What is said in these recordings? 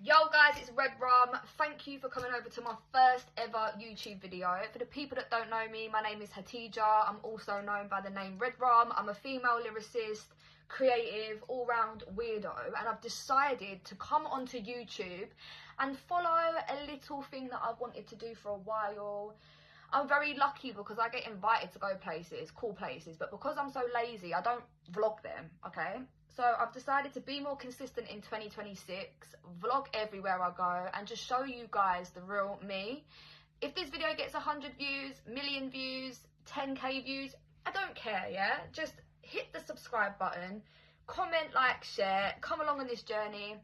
Yo guys, it's Redrum. Thank you for coming over to my first ever YouTube video. For the people that don't know me, my name is Hatija. I'm also known by the name Redrum. I'm a female lyricist, creative, all-round weirdo, and I've decided to come onto YouTube and follow a little thing that I've wanted to do for a while. I'm very lucky because I get invited to go places, cool places, but because I'm so lazy, I don't vlog them, okay? So I've decided to be more consistent in 2026, vlog everywhere I go, and just show you guys the real me. If this video gets 100 views, million views, 10k views, I don't care, yeah? Just hit the subscribe button, comment, like, share, come along on this journey,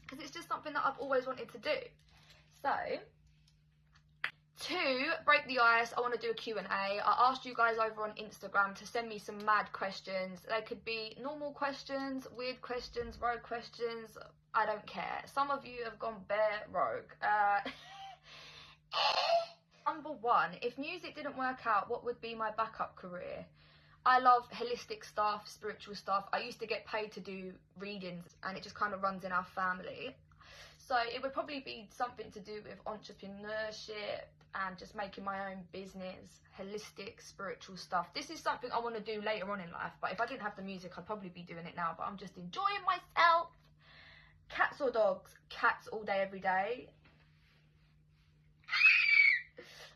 because it's just something that I've always wanted to do. So, to break the ice, I want to do a Q&A. I asked you guys over on Instagram to send me some mad questions. They could be normal questions, weird questions, rogue questions. I don't care. Some of you have gone bare rogue. Number one, if music didn't work out, what would be my backup career? I love holistic stuff, spiritual stuff. I used to get paid to do readings, and it just kind of runs in our family. So it would probably be something to do with entrepreneurship and just making my own business, holistic, spiritual stuff. This is something I want to do later on in life, but if I didn't have the music, I'd probably be doing it now, but I'm just enjoying myself. Cats or dogs? Cats all day, every day.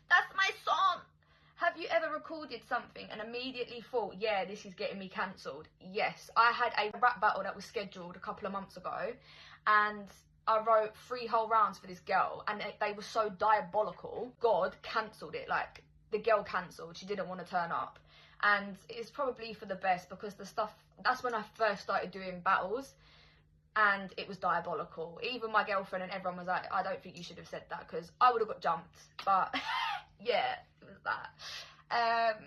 That's my song. Have you ever recorded something and immediately thought, yeah, this is getting me cancelled? Yes, I had a rap battle that was scheduled a couple of months ago, and I wrote 3 whole rounds for this girl, and they were so diabolical. God cancelled it. Like, the girl cancelled. She didn't want to turn up. And it's probably for the best, because the stuff, that's when I first started doing battles, and it was diabolical. Even my girlfriend and everyone was like, I don't think you should have said that, because I would have got jumped. But yeah, it was that.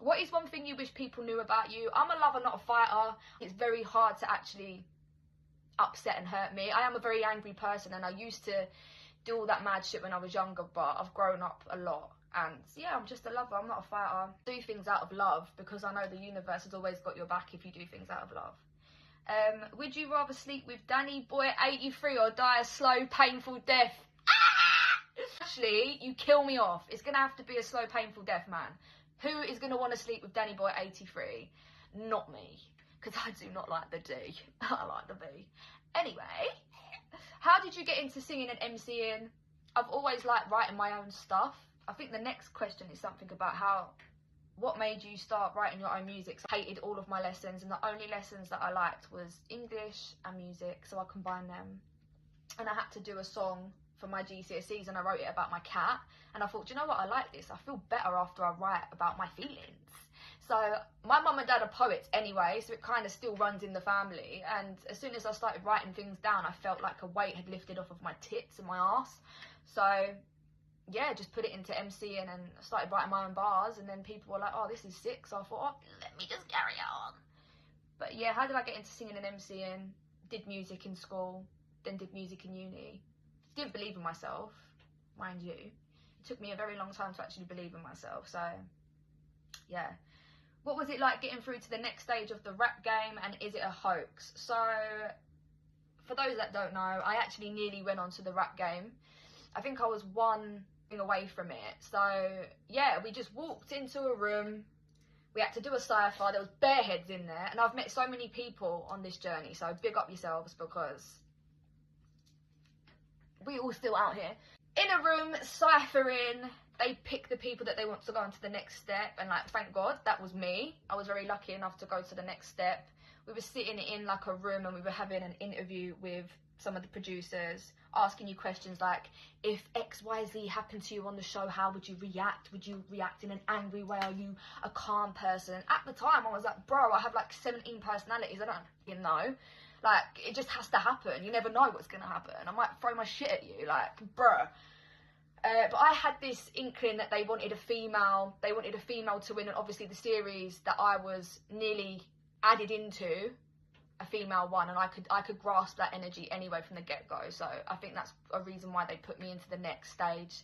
What is one thing you wish people knew about you? I'm a lover, not a fighter. It's very hard to actually upset and hurt me. I am a very angry person, and I used to do all that mad shit when I was younger, but I've grown up a lot, and yeah, I'm just a lover. I'm not a fighter. Do things out of love, because I know the universe has always got your back if you do things out of love. Would you rather sleep with Danny Boy 83 or die a slow, painful death? Actually, you kill me off. It's gonna have to be a slow, painful death, man. Who is gonna want to sleep with Danny Boy 83? Not me, because I do not like the D. I like the B. Anyway, how did you get into singing and MCing? I've always liked writing my own stuff. I think the next question is something about what made you start writing your own music? So I hated all of my lessons, and the only lessons that I liked was English and music, so I combined them. And I had to do a song for my GCSEs, and I wrote it about my cat, and I thought, do you know what, I like this. I feel better after I write about my feelings. So my mum and dad are poets anyway, so it kind of still runs in the family. And as soon as I started writing things down, I felt like a weight had lifted off of my tits and my ass. So yeah, just put it into MCing and started writing my own bars, and then people were like, oh, this is sick. So I thought, oh, let me just carry on. But yeah, how did I get into singing and MCing? Did music in school, then did music in uni. Didn't believe in myself, mind you. It took me a very long time to actually believe in myself, so yeah. What was it like getting through to the next stage of the rap game, and is it a hoax? So, for those that don't know, I actually nearly went on to the rap game. I think I was one thing away from it. So, yeah, we just walked into a room. We had to do a cypher. There was bare heads in there, and I've met so many people on this journey, so big up yourselves, because we all still out here. In a room, ciphering. They pick the people that they want to go on to the next step, and like, thank God, that was me. I was very lucky enough to go to the next step. We were sitting in like a room, and we were having an interview with some of the producers, asking you questions like, if XYZ happened to you on the show, how would you react? Would you react in an angry way? Are you a calm person? At the time, I was like, bro, I have like 17 personalities. I don't know. Like, it just has to happen. You never know what's gonna happen. I might throw my shit at you, like, bruh. But I had this inkling that they wanted a female to win, and obviously the series that I was nearly added into, a female won, and I could grasp that energy anyway from the get-go. So I think that's a reason why they put me into the next stage.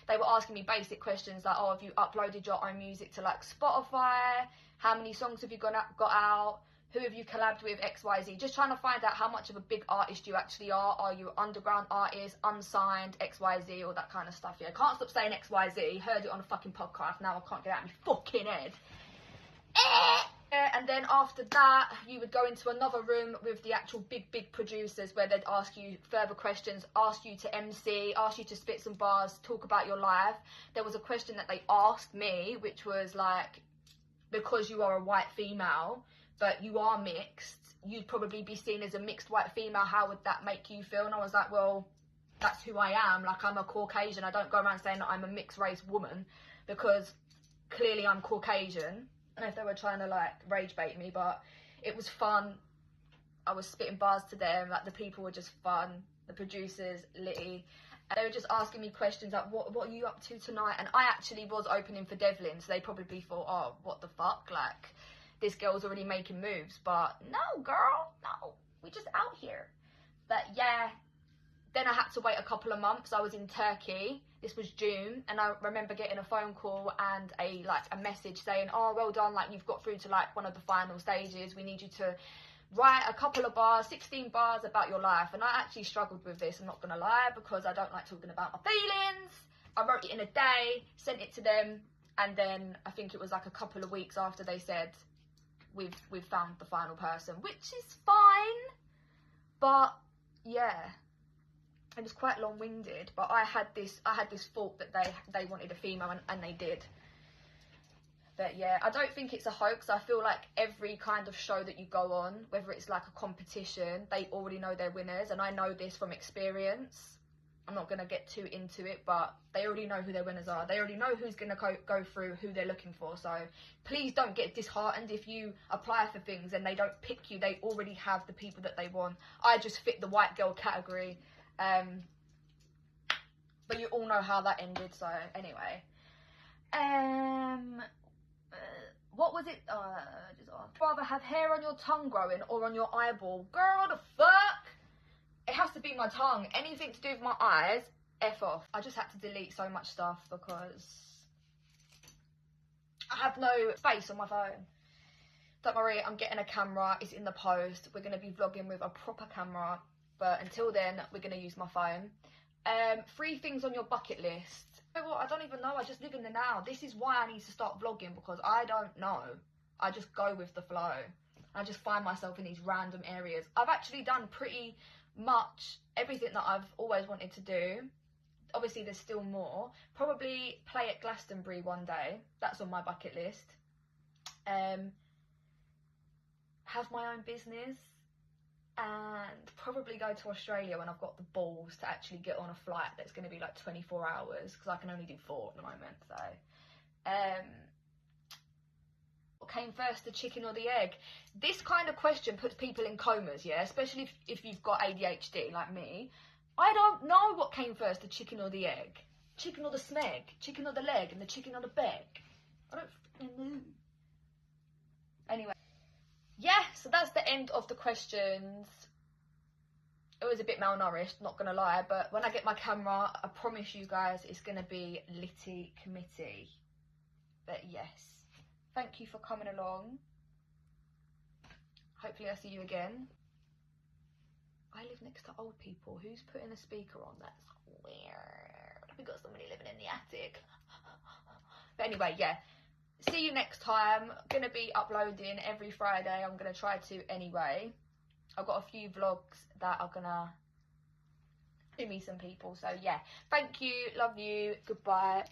They were asking me basic questions like, oh, have you uploaded your own music to like Spotify? How many songs have you got out? Who have you collabed with, XYZ? Just trying to find out how much of a big artist you actually are. Are you an underground artist, unsigned, XYZ, all that kind of stuff, yeah. Can't stop saying XYZ. Heard it on a fucking podcast. Now I can't get it out of my fucking head. And then after that, you would go into another room with the actual big producers where they'd ask you further questions, ask you to MC, ask you to spit some bars, talk about your life. There was a question that they asked me, which was like, because you are a white female, but you are mixed, you'd probably be seen as a mixed white female, how would that make you feel? And I was like, well, that's who I am. Like, I'm a Caucasian. I don't go around saying that I'm a mixed race woman, because clearly I'm Caucasian. I don't know if they were trying to like rage bait me, but it was fun. I was spitting bars to them. Like, the people were just fun. The producers, Litty. And they were just asking me questions like, what are you up to tonight? And I actually was opening for Devlin, so they probably thought, oh, what the fuck? Like, this girl's already making moves. But no, girl, no. We just out here. But yeah. Then I had to wait a couple of months. I was in Turkey. This was June, and I remember getting a phone call and a message saying, oh, well done, like, you've got through to like one of the final stages. We need you to write a couple of bars, 16 bars about your life. And I actually struggled with this, I'm not gonna lie, because I don't like talking about my feelings. I wrote it in a day, sent it to them, and then I think it was like a couple of weeks after they said, we've found the final person, which is fine. But yeah, it was quite long-winded, but I had this thought that they wanted a female, and they did. But yeah, I don't think it's a hoax. I feel like every kind of show that you go on, whether it's like a competition, they already know their winners, and I know this from experience. I'm not going to get too into it, but they already know who their winners are. They already know who's going to go through, who they're looking for. So please don't get disheartened if you apply for things and they don't pick you. They already have the people that they want. I just fit the white girl category. But you all know how that ended, so anyway. What was it? Just rather have hair on your tongue growing or on your eyeball? Girl, the fuck? It has to be my tongue. Anything to do with my eyes, F off. I just had to delete so much stuff because I have no space on my phone. Don't worry, I'm getting a camera. It's in the post. We're going to be vlogging with a proper camera. But until then, we're going to use my phone. 3 things on your bucket list. You know what? I don't even know. I just live in the now. This is why I need to start vlogging, because I don't know. I just go with the flow. I just find myself in these random areas. I've actually done pretty much everything that I've always wanted to do. Obviously, there's still more. Probably play at Glastonbury one day. That's on my bucket list. Have my own business. And probably go to Australia when I've got the balls to actually get on a flight that's going to be like 24 hours, because I can only do 4 at the moment. So what came first, the chicken or the egg? This kind of question puts people in comas, yeah, especially if you've got ADHD like me. I don't know what came first, the chicken or the egg. Chicken or the smeg, chicken or the leg, and the chicken or the beg. I don't fucking know. Anyway, yeah, so that's the end of the questions. It was a bit malnourished, not gonna lie, but when I get my camera, I promise you guys it's gonna be litty committee. But yes, thank you for coming along. Hopefully I see you again. I live next to old people. Who's putting a speaker on? That's weird. We got somebody living in the attic. But anyway, yeah. See you next time. I'm going to be uploading every Friday. I'm going to try to anyway. I've got a few vlogs that are going to do me some people. So yeah, thank you. Love you. Goodbye.